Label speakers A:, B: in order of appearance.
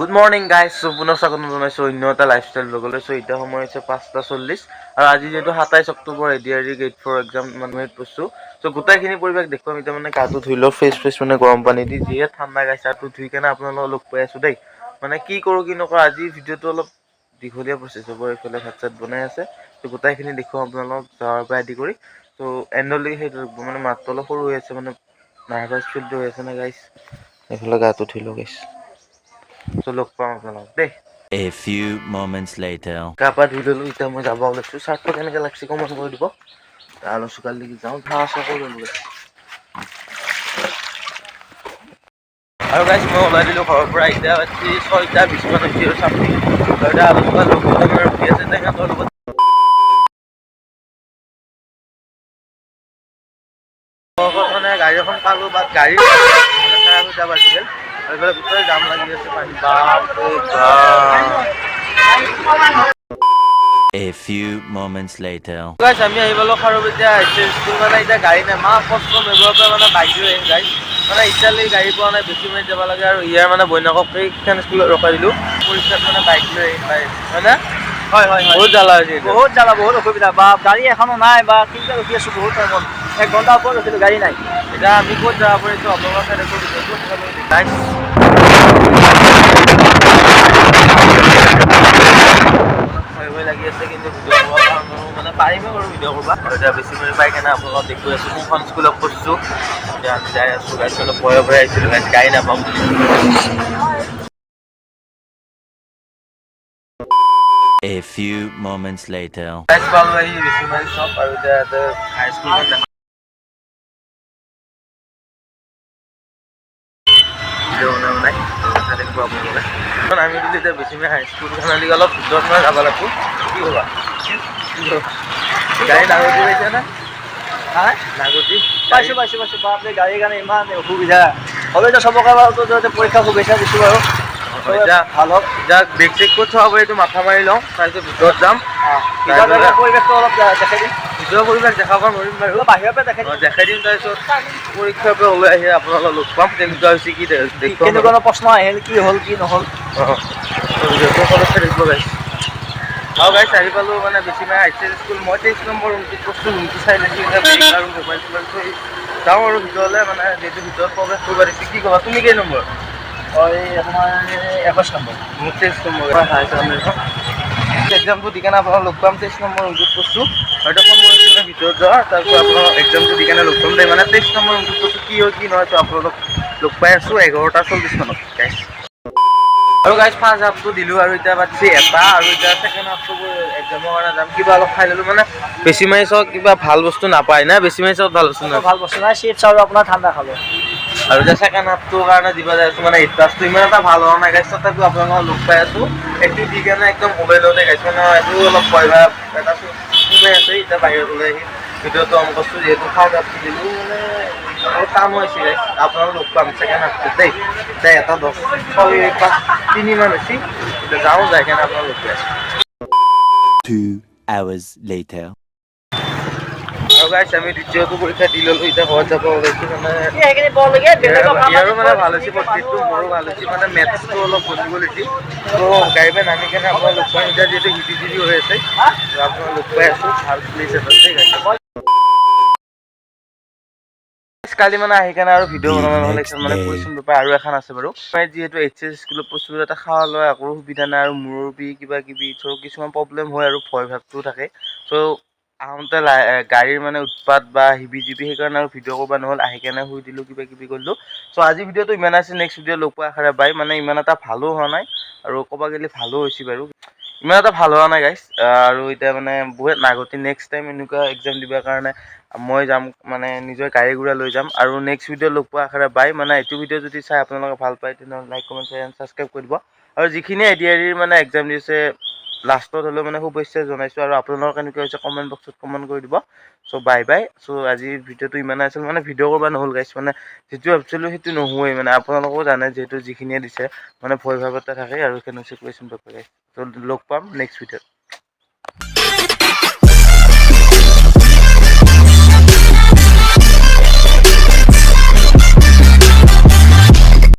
A: Good morning guys. পুনৰ স্বাগতম জনাইছোঁ অন্য এটা লাইফষ্টাইল ব্লগলৈ। এতিয়া সময় হৈছে 5:40 আৰু আজি যিহেতু 27 অক্টোবৰ এডিআৰই গ্ৰেড 4 এক্সাম মানুহে পঢ়ছোঁ। গোটেইখিনি পৰিৱেশ দেখুৱাম। এতিয়া মানে গাটো ধুই লওঁ ফ্ৰেছ মানে গৰম পানী দি যিহে ঠাণ্ডা গাইছে গাটো ধুই কেনে আপোনালোকক লগ পাই আছোঁ দেই। মানে কি কৰোঁ কি নকৰোঁ আজি ভিডিঅ'টো অলপ দীঘলীয়া প্ৰচেছ হ'ব। এইফালে ভাত চাত বনাই আছে। গোটেইখিনি দেখুৱাম আপোনালোকক যাৱাৰ পৰা আদি কৰি। এণ্ডলৈকে সেইটো মানে মাতটো অলপ সৰু হৈ আছে, মানে নাৰ্ভাছ ফিলটো হৈ আছে না গাইছ। এইফালে গাটো ধুই লওঁ গাইছ। লগ পাম আপোনালোকক দেই।
B: A few moments later.
A: গা পা ধুই ললোঁ। এতিয়া মই যাব ওলাইছোঁ। চাৰ্টটো কেনেকৈ লাগছে কমেণ্ট কৰি দিব। আলু চোকাল দেখি যাওঁ কৰি ল'লোঁ। আৰু গাইছ মই ওলাই দিলোঁ ঘৰৰ পৰা। এতিয়া 6:20 মান হৈছে আৰু চামনি এতিয়া আলু চোকাল লগতে ৰখি আছে তেখেতৰ লগত। মানে গাড়ী এখন পালোঁ, বাট গাড়ী যাব আছিল আৰু এইফালে গোটেই জাম লাগি আছে পানী।
B: A few moments later.
A: গাইছ আমি আহি পালোঁ খাৰুপেটীয়া স্কুল। মানে এতিয়া গাড়ী নাই, মাহ কষ্ট মেঘৰ পৰা মানে বাইক লৈ আহিম গাইছ। মানে এতিয়ালৈকে গাড়ী পোৱা নাই, বেছি মাৰি যাব লাগে। আৰু ইয়াৰ মানে বন্যাকক সেইখন স্কুলত ৰখাই দিলোঁ। পৰীক্ষাত মানে বাইক লৈ আহিম পাই হয় না?
C: হয়
A: বহুত জ্বালা হৈছে,
C: বহুত অসুবিধা বা গাড়ী এখনো নাই বা কিনকে ৰখি আছোঁ বহুত টাইমত। 1 ঘণ্টাৰ ওপৰত ৰখিলোঁ, গাড়ী নাই।
A: এতিয়া আমি ক'ত যাব পাৰিছোঁ আপোনালোকৰ চাইডে গাইছ। ভয় লাগি আছে, কিন্তু ভিডিঅ' কৰিব মানে পাৰিমেই বাৰু ভিডিঅ' কৰিব। এতিয়া বেছি কৰি পাই কেনে আপোনালোকক দেখুৱাই আছোঁ কোনখন স্কুলত পঢ়িছোঁ। এতিয়া আমি যাই আছোঁ গাইছ। অলপ ভয়ে আহিছিলোঁ গাইছ, গাড়ী নাপাম বুলি।
B: A few moments later.
A: গাইছ পালোঁ আহি বেছি মাৰি চব। আৰু এতিয়া হাইস্কুলখন দেখা নাই আমি যদি এতিয়া বেছি হাইস্কুলখন অলপ ভিতৰত মানে যাব লাগিব। কি ক'বা গাড়ী নাগতি পাইছে নে? নাগতি
C: পাইছোঁ। বাপৰে গাড়ীৰ কাৰণে ইমান অসুবিধা। হ'লেও এতিয়া চবকে বাৰু পৰীক্ষা শুভেচ্ছা দিছোঁ বাৰু।
A: এতিয়া
C: ভাল হওক।
A: এতিয়া বেগ চেক ক'ত থোৱা হ'ব এইটো মাথা মাৰি লওঁ, তাৰপিছত ভিতৰত যাম।
C: পৰিৱেশটো অলপ দেখাই দিম।
A: ভিতৰৰ পৰিৱেশ দেখাব নোৱাৰিম বাৰু,
C: বাহিৰৰ পৰা
A: দেখাই দিম। তাৰপিছত পৰীক্ষাৰ পৰা ওলাই আহি আপোনালোকক লগ পাম। কেনেকুৱা হৈছে কি
C: কেনেকুৱা প্ৰশ্ন আহিল, কি হ'ল কি নহ'ল।
A: আৰু গাইছ আহি পালোঁ মানে বেছি নাই স্কুল। মই 23 নম্বৰ ৰুমটোত বস্তু ৰুমটো চাই লৈছোঁ। এতিয়া আৰু মোবাইল চোবাইল থৈ যাওঁ আৰু ভিতৰলৈ, মানে যিহেতু ভিতৰত প্ৰৱেশ কৰিব পাৰিছোঁ। কি ক'বা তুমি কেই নম্বৰ?
C: আপোনাৰ 21 নম্বৰ।
A: মোক 23 নম্বৰ এক্সামটো দি কেনে আপোনালোকক লগ পাম। 23 নম্বৰ ৰুমটোত পঢ়ছোঁ। হয়তো সময় হৈছে ভিতৰত যোৱা, তাৰপিছত আপোনালোকক এক্সামটো দি কেনে লগ পাম দেই। মানে 23 নম্বৰ ৰুমটোত পঢ়ছোঁ। কি হয় কি নহয় আপোনালোকক লগ পাই আছোঁ 11:40 মানত গাইছ। আৰু গাইছ ফাৰ্ষ্ট হাফটো দিলোঁ আৰু এতিয়া বাকী এটা। আৰু এতিয়া ছেকেণ্ড হাফটো এক্সামৰ কাৰণে যাম। কিবা অলপ খাই ল'লোঁ, মানে বেছি মাৰি চাওক কিবা ভাল বস্তু নাপায় না। বেছি মাৰি চাওক ভাল বস্তু নাপায়।
C: ভাল বস্তু নাই, চিপছ আৰু আপোনাৰ ঠাণ্ডা খালোঁ।
A: আৰু এতিয়া ছেকেণ্ড হাফটোৰ কাৰণে দিব যাই আছোঁ। মানে ইণ্টাৰেষ্টটো ইমান এটা ভাল হোৱা নাই গাইছ। তথাপিও আপোনালোকক লগ পাই আছোঁ। এইটো দি কেনে একদম মোবাইলতে গাইছ। মানে এইটো অলপ ভয় ভাৱ এটা সোমাই আছে। এতিয়া বাহিৰত ওলাই আহি ভিডিঅ'টো অন কৰিছোঁ। যিহেতু ফাৰ্ষ্ট হাফটো দিলোঁ মানে অলপ টান হৈছে গাইছ। আপোনালোকক লগ পাম ছেকেণ্ড হাফটোত দেই। এতিয়া 1:10, 6, 5, 3 মান হৈছে। এতিয়া যাওঁ, যাই কেনে আপোনালোকক লগ পাই আছোঁ।
B: 2 hours later.
A: আৰু গাইছ আমি দ্বিতীয়টো পৰীক্ষা দি ল'লোঁ। এতিয়া ঘৰত যাব ওলাইছোঁ। মানে ইয়াৰো মানে ভাল হৈছে, প্ৰত্যেকটো মোৰো ভাল হৈছে। মানে মেথছটো অলপ গণ্ডগোল হৈছে। গাড়ী পৰা নামি কেনে আপোনালোক লগ পাম। এতিয়া যিহেতু হিবি হৈ আছে, আপোনালোক লগ পাই আছোঁ। ভাল প্লেচ এটা দেই গাইছ। কালি মানে আহি কেনে আৰু ভিডিঅ'
B: The
A: বনাব নহ'লে
B: next
A: মানে
B: day.
A: কুৱেশ্যন পেপাৰ আৰু এখন আছে বাৰু। যিহেতু HS স্কুলত পঢ়ছোঁ, এটা খাৱা লোৱা একো সুবিধা নাই। আৰু মূৰৰ বিষ কিবা কিবি কিছুমান প্ৰব্লেম হয় আৰু ভয় ভাৱটোও থাকে। আহোঁতে গাড়ীৰ মানে উৎপাত বা হিবি জিবি, সেইকাৰণে আৰু ভিডিঅ' কৰিব নহ'ল। আহি কেনে শুই দিলোঁ, কিবা কিবি কৰিলোঁ। আজি ভিডিঅ'টো ইমান আছে। নেক্সট ভিডিঅ' লগ পোৱা আশাৰে বাই। মানে ইমান এটা ভালো হোৱা নাই আৰু ক'ব গ'লে ভালো হৈছে বাৰু। ইমান এটা ভাল হোৱা নাই গাইছ। আৰু এতিয়া মানে বহুত নাগতি। নেক্সট টাইম এনেকুৱা এক্সাম দিবৰ কাৰণে মই যাম, মানে নিজৰ গাড়ী ঘোঁৰা লৈ যাম। আৰু নেক্সট ভিডিঅ' লগ পোৱা আশাৰে বাই। মানে এইটো ভিডিঅ' যদি চাই আপোনালোকে ভাল পায় তেনেহ'লে like, comment, share and subscribe কৰি দিব। আৰু যিখিনি এডিআৰইৰ মানে এক্সাম দিছে লাষ্টত হ'লেও মানে শুভেচ্ছা জনাইছোঁ। আৰু আপোনালোকৰ কেনেকুৱা হৈছে কমেণ্ট বক্সত কমেণ্ট কৰি দিব। Bye bye. আজিৰ ভিডিঅ'টো ইমানে আছিল। মানে ভিডিঅ' কৰিব নহ'ল গাইছ। মানে যিটো ভাবিছিলোঁ সেইটো নহয়েই। মানে আপোনালোকেও জানে যিহেতু যিখিনিয়ে দিছে মানে ভয় ভাৱ এটা থাকে। আৰু কেনেকুৱা কুৱেশ্যন পেপাৰ গাইছ। লগ পাম নেক্সট ভিডিঅ'ত।